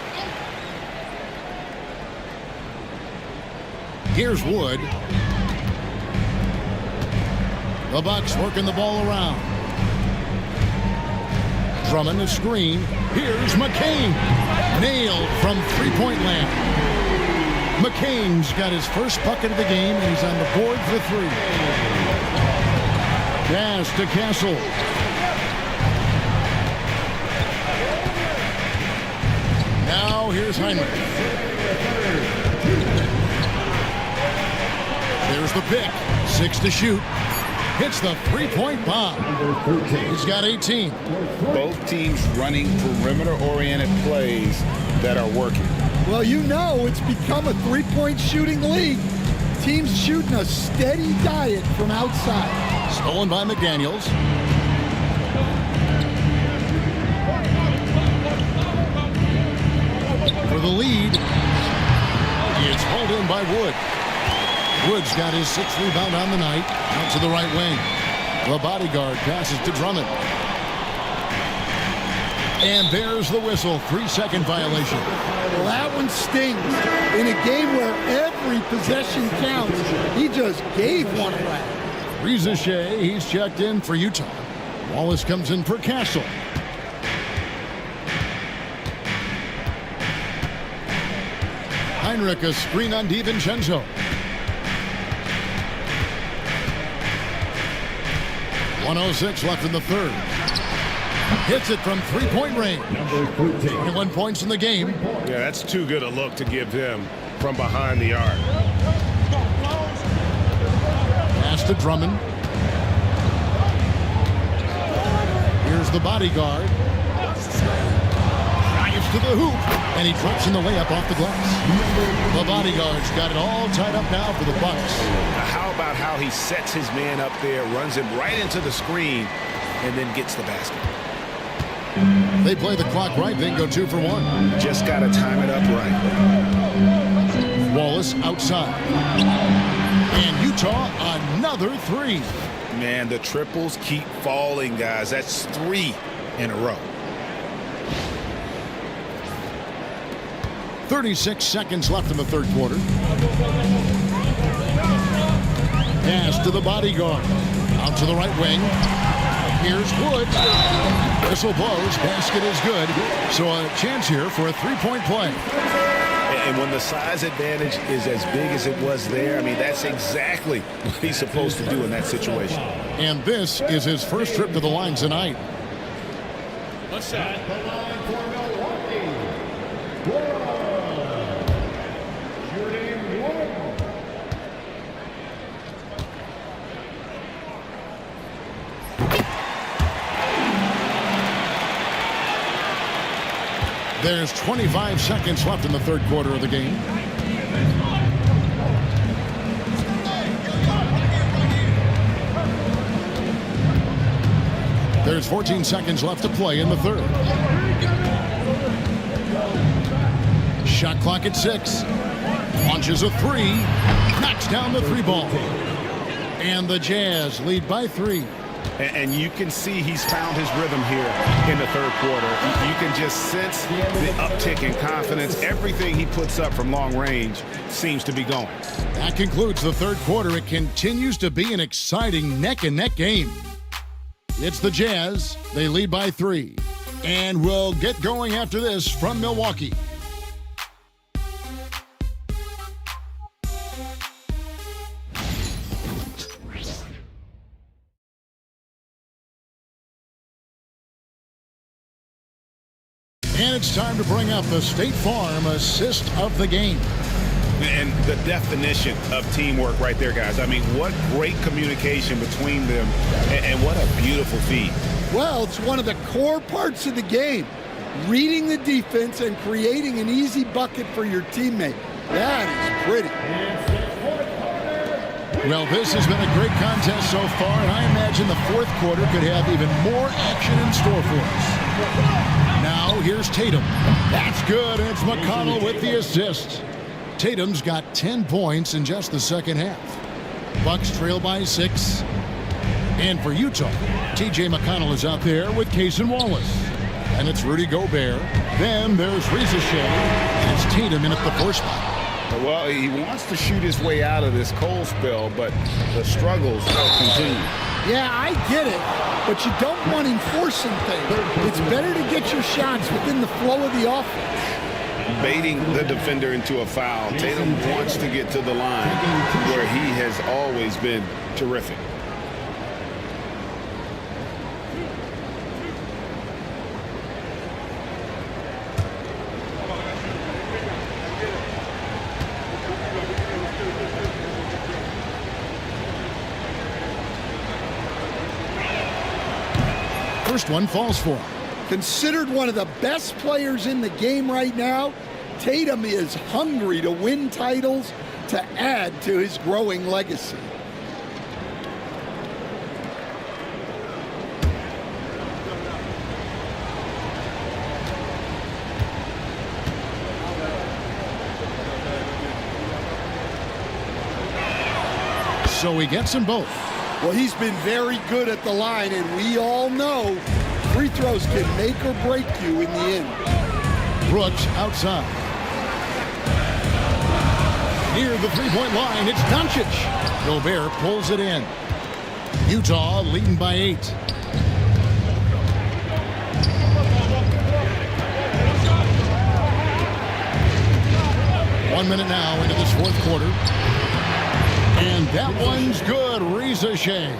Speaker 1: Here's Wood. The Bucks working the ball around. Drummond a screen. Here's McCain. Nailed from three-point land. McCain's got his first bucket of the game, and he's on the board for 3. Pass to Castle. Now here's Heinrich. There's the pick. 6 to shoot. Hits the three-point bomb. He's got 18.
Speaker 2: Both teams running perimeter-oriented plays that are working.
Speaker 3: Well, you know it's become a three-point shooting league. Teams shooting a steady diet from outside.
Speaker 1: Stolen by McDaniels. For the lead. It's hauled in by Wood. Wood's got his 6th rebound on the night. Out to the right wing. The bodyguard passes to Drummond. And there's the whistle. 3-second violation.
Speaker 3: Well, that one stings. In a game where every possession counts, he just gave one away.
Speaker 1: Reza Shea, he's checked in for Utah. Wallace comes in for Castle. Heinrich, a screen on DiVincenzo. 1:06 left in the third. Hits it from three-point range. 21 points in the game.
Speaker 11: Yeah, that's too good a look to give him from behind the arc.
Speaker 1: Pass to Drummond. Here's the bodyguard. Drives to the hoop. And he drops in the layup off the glass. The bodyguard's got it all tied up now for the Bucks.
Speaker 2: How about how he sets his man up there, runs him right into the screen, and then gets the basket.
Speaker 1: They play the clock right, then go 2 for 1.
Speaker 2: Just got to time it up right.
Speaker 1: Wallace outside. And Utah, another 3.
Speaker 2: Man, the triples keep falling, guys. That's 3 in a row.
Speaker 1: 36 seconds left in the third quarter. Pass to the bodyguard. Out to the right wing. Here's Wood. Whistle blows. Basket is good. So a chance here for a three-point play.
Speaker 2: And when the size advantage is as big as it was there, I mean, that's exactly what he's supposed to do in that situation.
Speaker 1: And this is his first trip to the line tonight.
Speaker 10: What's that?
Speaker 1: There's 25 seconds left in the third quarter of the game. There's 14 seconds left to play in the third. Shot clock at 6. Launches a 3. Knocks down the 3 ball. And the Jazz lead by 3.
Speaker 2: And you can see he's found his rhythm here in the third quarter. You can just sense the uptick in confidence. Everything he puts up from long range seems to be going.
Speaker 1: That concludes the third quarter. It continues to be an exciting neck-and-neck game. It's the Jazz. They lead by 3. And we'll get going after this from Milwaukee. And it's time to bring up the State Farm assist of the game.
Speaker 2: And the definition of teamwork right there, guys. I mean, what great communication between them, and what a beautiful feed.
Speaker 3: Well, it's one of the core parts of the game. Reading the defense and creating an easy bucket for your teammate. That is pretty.
Speaker 1: Well, this has been a great contest so far, and I imagine the fourth quarter could have even more action in store for us. Now, here's Tatum. That's good, and it's McConnell with the assist. Tatum's got 10 points in just the second half. Bucks trail by 6. And for Utah, T.J. McConnell is out there with Case and Wallace. And it's Rudy Gobert. Then there's Reza Shea, and it's Tatum in at the 4 spot.
Speaker 2: Well, he wants to shoot his way out of this cold spell, but the struggles continue.
Speaker 3: Yeah, I get it, but you don't want him forcing things. It's better to get your shots within the flow of the offense.
Speaker 2: Baiting the defender into a foul. Tatum wants to get to the line where he has always been terrific.
Speaker 1: first one falls for him.
Speaker 3: Considered one of the best players in the game right now, Tatum is hungry to win titles to add to his growing legacy.
Speaker 1: So he gets them both.
Speaker 3: Well, he's been very good at the line, and we all know free throws can make or break you in the end.
Speaker 1: Brooks outside. Near the three-point line, it's Doncic. Gobert pulls it in. Utah leading by 8. One minute now into this fourth quarter. And that one's good. Riza Shea.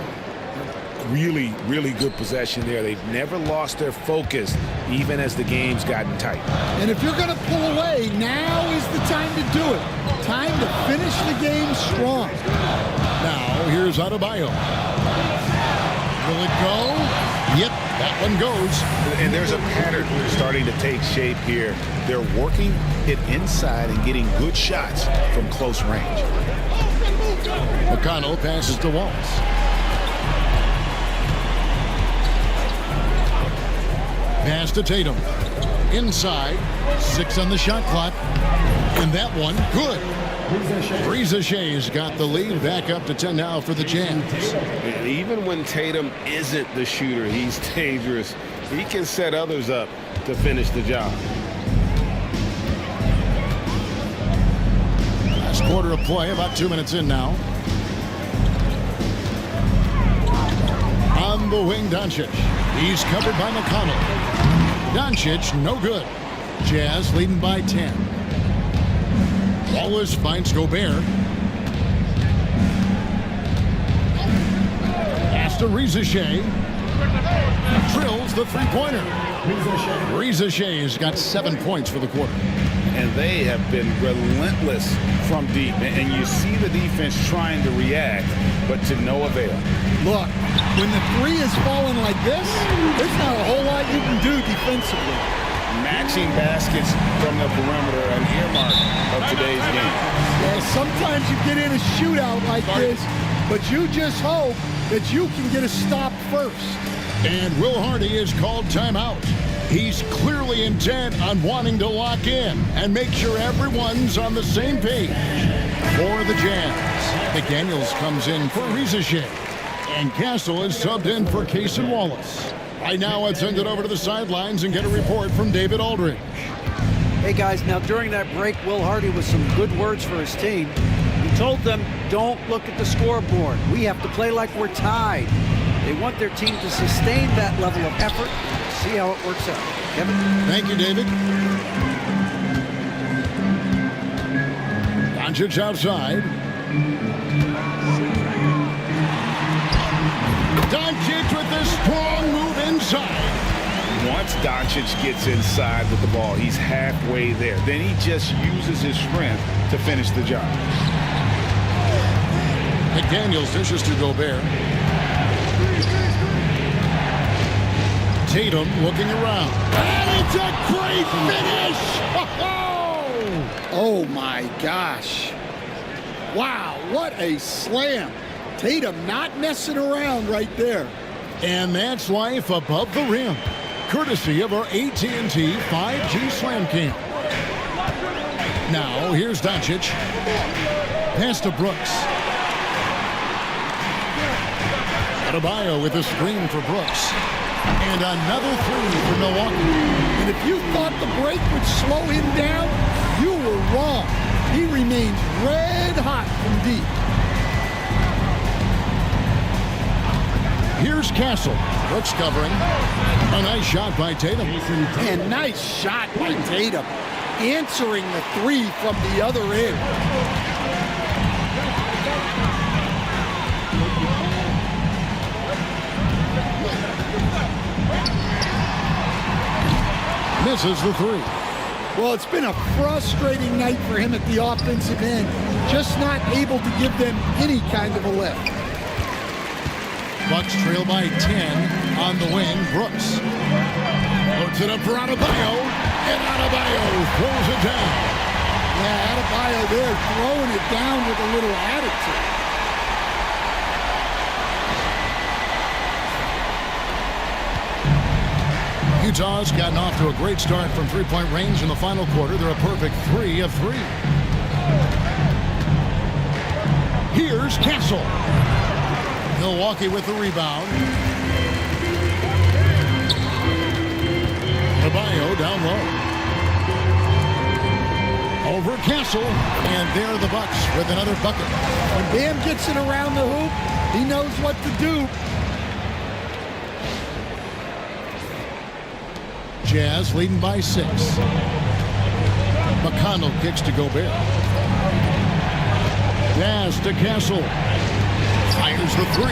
Speaker 2: Really, really good possession there. They've never lost their focus, even as the game's gotten tight.
Speaker 3: And if you're going to pull away, now is the time to do it. Time to finish the game strong.
Speaker 1: Now, here's Adebayo. Will it go? Yep, that one goes.
Speaker 2: And there's a pattern starting to take shape here. They're working it inside and getting good shots from close range.
Speaker 1: McConnell passes to Walls. Pass to Tatum. Inside. 6 on the shot clock. And that one, good. Riza Shea's got the lead back up to 10 now for the Jazz.
Speaker 11: Even when Tatum isn't the shooter, he's dangerous. He can set others up to finish the job.
Speaker 1: Last quarter of play, about 2 minutes in now. On the wing, Doncic. He's covered by McConnell. Doncic, no good. Jazz leading by 10. Wallace finds Gobert. Pass to Riza Shea. Drills the three-pointer. Riza Shea's got 7 points for the quarter.
Speaker 2: And they have been relentless from deep. And you see the defense trying to react, but to no avail.
Speaker 3: Look, when the three is falling like this, there's not a whole lot you can do defensively.
Speaker 2: Matching baskets from the perimeter, an earmark of today's game.
Speaker 3: Well, sometimes you get in a shootout like this, but you just hope that you can get a stop first.
Speaker 1: And Will Hardy is called timeout. He's clearly intent on wanting to lock in and make sure everyone's on the same page. For the Jazz, McDaniels comes in for Riza Shea, and Castle is subbed in for Cason Wallace. Right now, let's send it over to the sidelines and get a report from David Aldridge.
Speaker 4: Hey guys, now during that break, Will Hardy with some good words for his team. He told them, don't look at the scoreboard. We have to play like we're tied. They want their team to sustain that level of effort. See how it works out. Kevin?
Speaker 1: Thank you, David. Doncic outside. Doncic with a strong move inside.
Speaker 2: Once Doncic gets inside with the ball, he's halfway there. Then he just uses his strength to finish the job.
Speaker 1: McDaniels dishes to Gobert. Tatum looking around. And it's a great finish!
Speaker 3: Oh my gosh. Wow, what a slam. Tatum not messing around right there.
Speaker 1: And that's life above the rim. Courtesy of our AT&T 5G Slam Cam. Now, here's Doncic. Pass to Brooks. Adebayo with a screen for Brooks. And another three for Milwaukee.
Speaker 3: And if you thought the break would slow him down, you were wrong. He remains red hot from deep.
Speaker 1: Here's Castle. Brooks covering. A nice shot by Tatum.
Speaker 3: And nice shot by Tatum. Answering the three from the other end.
Speaker 1: Misses the three.
Speaker 3: Well, it's been a frustrating night for him at the offensive end. Just not able to give them any kind of a lift.
Speaker 1: Bucks trail by 10 on the wing. Brooks puts it up for Adebayo, and Adebayo throws it down.
Speaker 3: Yeah, Adebayo there throwing it down with a little attitude.
Speaker 1: Utah's gotten off to a great start from three-point range in the final quarter. They're a perfect 3 of 3. Here's Castle. Milwaukee with the rebound. Adebayo down low. Over Castle, and there the Bucks with another bucket.
Speaker 3: When Bam gets it around the hoop, he knows what to do.
Speaker 1: Jazz leading by 6. McConnell kicks to Gobert. Pass to Castle. Fires the 3.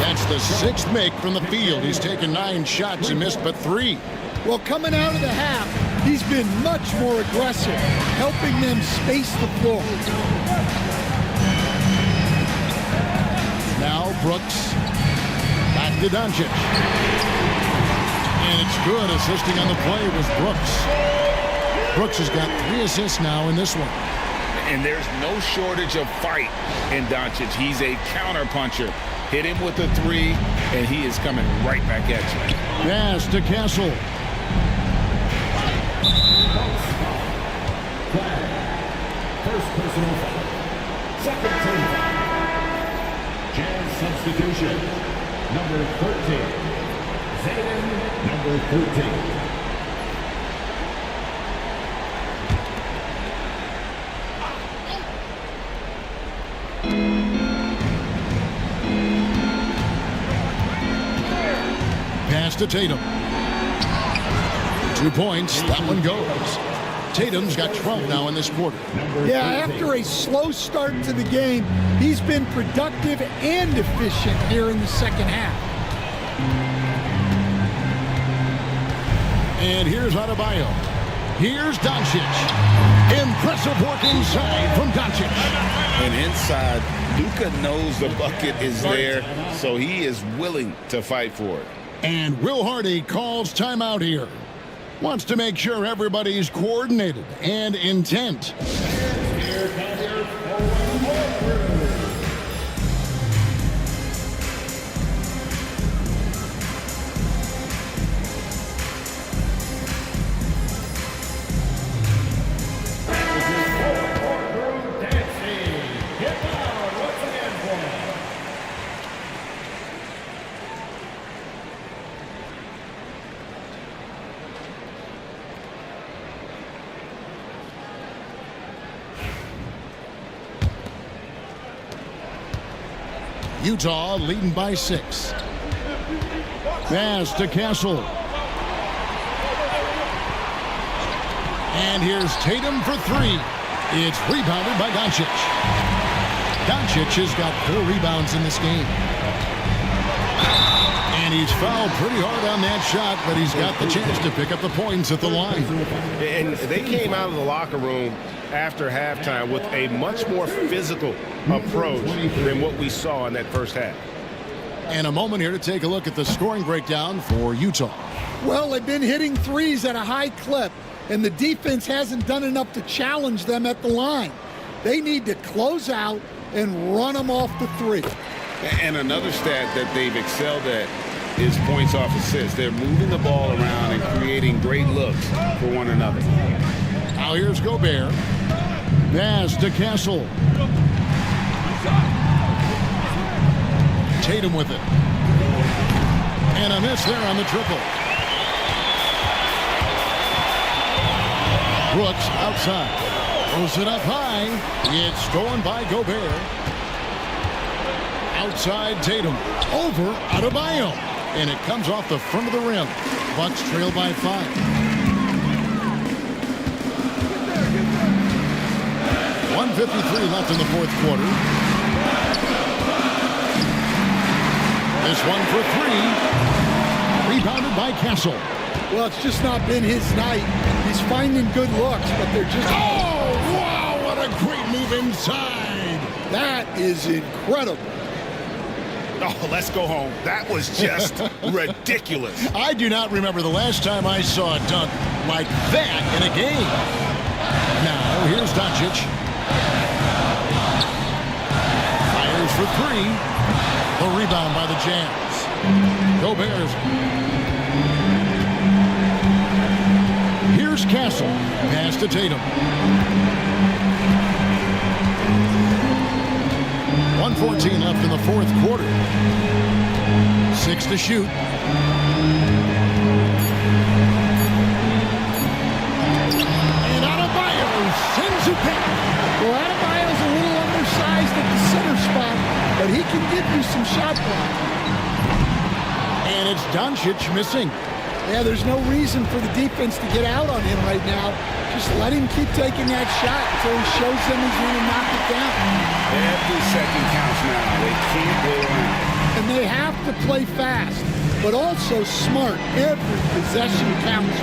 Speaker 1: That's the 6th make from the field. He's taken 9 shots and missed but 3.
Speaker 3: Well, coming out of the half, he's been much more aggressive, helping them space the floor.
Speaker 1: Now Brooks. Back to Doncic. And it's good. Assisting on the play was Brooks. Brooks has got 3 assists now in this one.
Speaker 2: And there's no shortage of fight in Doncic. He's a counterpuncher. Hit him with a 3, and he is coming right back at you.
Speaker 1: Pass to Castle.
Speaker 6: First personal foul. Second team foul. Jazz substitution. Number 13. Zayden, number 13.
Speaker 1: Pass to Tatum. 2 points. That one goes. Tatum's got 12 now in this quarter.
Speaker 3: Yeah, after a slow start to the game, he's been productive and efficient here in the second half.
Speaker 1: And here's Adebayo. Here's Doncic. Impressive work inside from Doncic.
Speaker 2: And inside, Luka knows the bucket is there, so he is willing to fight for it.
Speaker 1: And Will Hardy calls timeout here. Wants to make sure everybody's coordinated and intent.
Speaker 6: Here comes your forward crew.
Speaker 1: Utah leading by 6. Pass to Castle. And here's Tatum for 3. It's rebounded by Doncic. Doncic has got 4 rebounds in this game. And he's fouled pretty hard on that shot, but he's got the chance to pick up the points at the line.
Speaker 11: And they came out of the locker room after halftime with a much more physical approach than what we saw in that first half.
Speaker 1: And a moment here to take a look at the scoring breakdown for Utah.
Speaker 3: Well, they've been hitting threes at a high clip, and the defense hasn't done enough to challenge them at the line. They need to close out and run them off the 3.
Speaker 2: And another stat that they've excelled at is points off assists. They're moving the ball around and creating great looks for one another.
Speaker 1: Now here's Gobert. Pass to Castle. Tatum with it. And a miss there on the triple. Brooks outside. Throws it up high. It's stolen by Gobert. Outside Tatum. Over Adebayo. And it comes off the front of the rim. Bucks trail by 5. 1:53 left in the fourth quarter. This one for 3. Rebounded by Castle.
Speaker 3: Well, it's just not been his night. He's finding good looks, but they're just...
Speaker 1: Oh, wow, what a great move inside.
Speaker 3: That is incredible.
Speaker 2: Oh, let's go home. That was just ridiculous.
Speaker 1: I do not remember the last time I saw a dunk like that in a game. Now, here's Doncic. Fires for three. The rebound by the Jazz. Go Bears. Here's Castle. Pass to Tatum. 1:14 left in the fourth quarter. 6 to shoot. And Adebayo sends it back.
Speaker 3: Well, Adebayo's a little undersized at the center spot, but he can give you some shot block.
Speaker 1: And it's Doncic missing.
Speaker 3: Yeah, there's no reason for the defense to get out on him right now. Just let him keep taking that shot until he shows them he's going to knock it down.
Speaker 2: Every second counts now. They can't go around.
Speaker 3: And they have to play fast, but also smart. Every possession counts.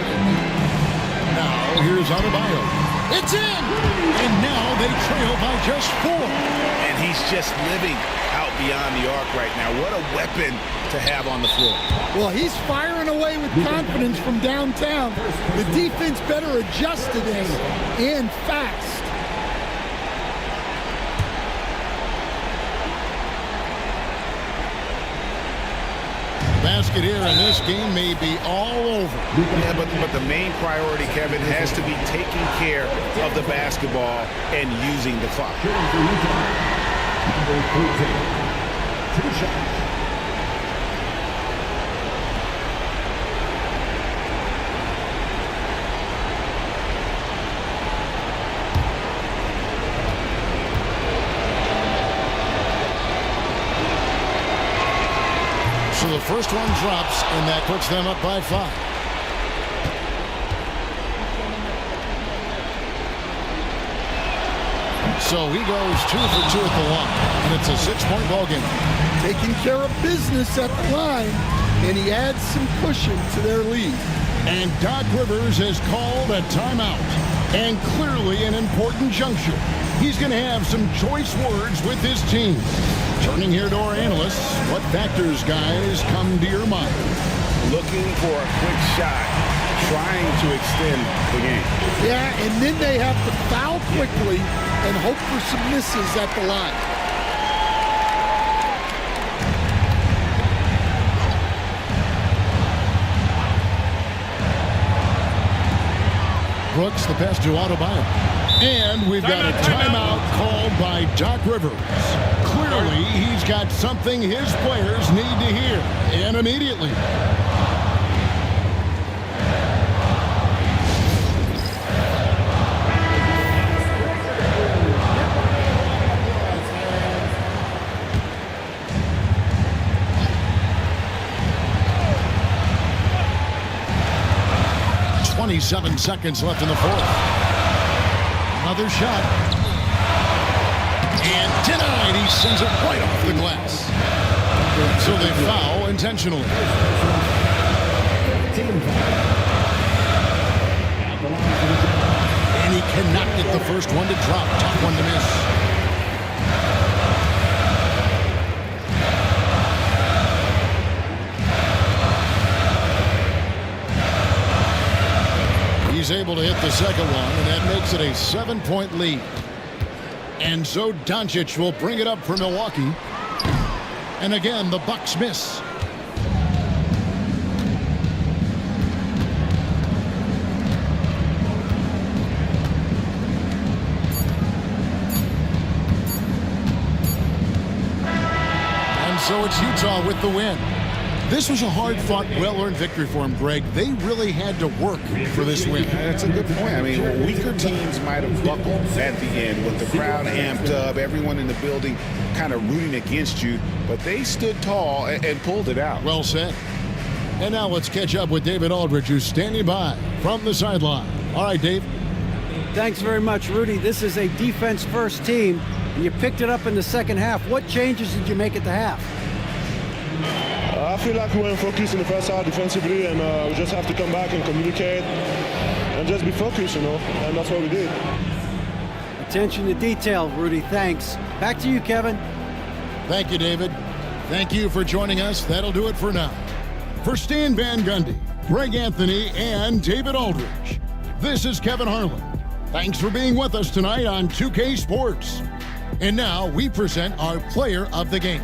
Speaker 1: Now, here's Adebayo. It's in! And now they trail by just 4.
Speaker 2: And he's just living out beyond the arc right now. What a weapon to have on the floor.
Speaker 3: Well, he's firing away with confidence from downtown. The defense better adjust to this, and fast.
Speaker 1: Basket here, and this game may be all over.
Speaker 2: Yeah, but the main priority, Kevin, has to be taking care of the basketball and using the clock.
Speaker 6: Two shots.
Speaker 1: So the first one drops, and that puts them up by 5. So he goes 2 for 2 at the line, and it's a 6-point ball game.
Speaker 3: Taking care of business at the line, and he adds some cushion to their lead.
Speaker 1: And Doc Rivers has called a timeout, and clearly an important juncture. He's going to have some choice words with his team. Turning here to our analysts, what factors, guys, come to your mind?
Speaker 2: Looking for a quick shot, trying to extend the game.
Speaker 3: Yeah, and then they have to foul quickly and hope for some misses at the line.
Speaker 1: Brooks, the pass to Adebayo. And we've got a timeout called by Doc Rivers. Clearly, he's got something his players need to hear, and immediately. .27 seconds left in the fourth. Another shot. And denied. He sends it right off the glass. So they foul intentionally. And he cannot get the first one to drop. Tough one to miss. He's able to hit the second one, and that makes it a 7-point lead. And so Doncic will bring it up for Milwaukee. And again, the Bucks miss. And so it's Utah with the win. This was a hard-fought, well-earned victory for him, Greg. They really had to work for this win.
Speaker 2: That's a good point. I mean, weaker teams might have buckled at the end with the crowd amped up, everyone in the building kind of rooting against you, but they stood tall and pulled it out.
Speaker 1: Well said. And now let's catch up with David Aldridge, who's standing by from the sideline. All right, Dave.
Speaker 4: Thanks very much, Rudy. This is a defense-first team, and you picked it up in the second half. What changes did you make at the half?
Speaker 12: I feel like we weren't focused in the first half defensively, and we just have to come back and communicate and just be focused, and that's what we did.
Speaker 4: Attention to detail, Rudy. Thanks. Back to you, Kevin.
Speaker 1: Thank you, David. Thank you for joining us. That'll do it for now. For Stan Van Gundy, Greg Anthony, and David Aldridge, this is Kevin Harlan. Thanks for being with us tonight on 2K Sports. And now we present our player of the game.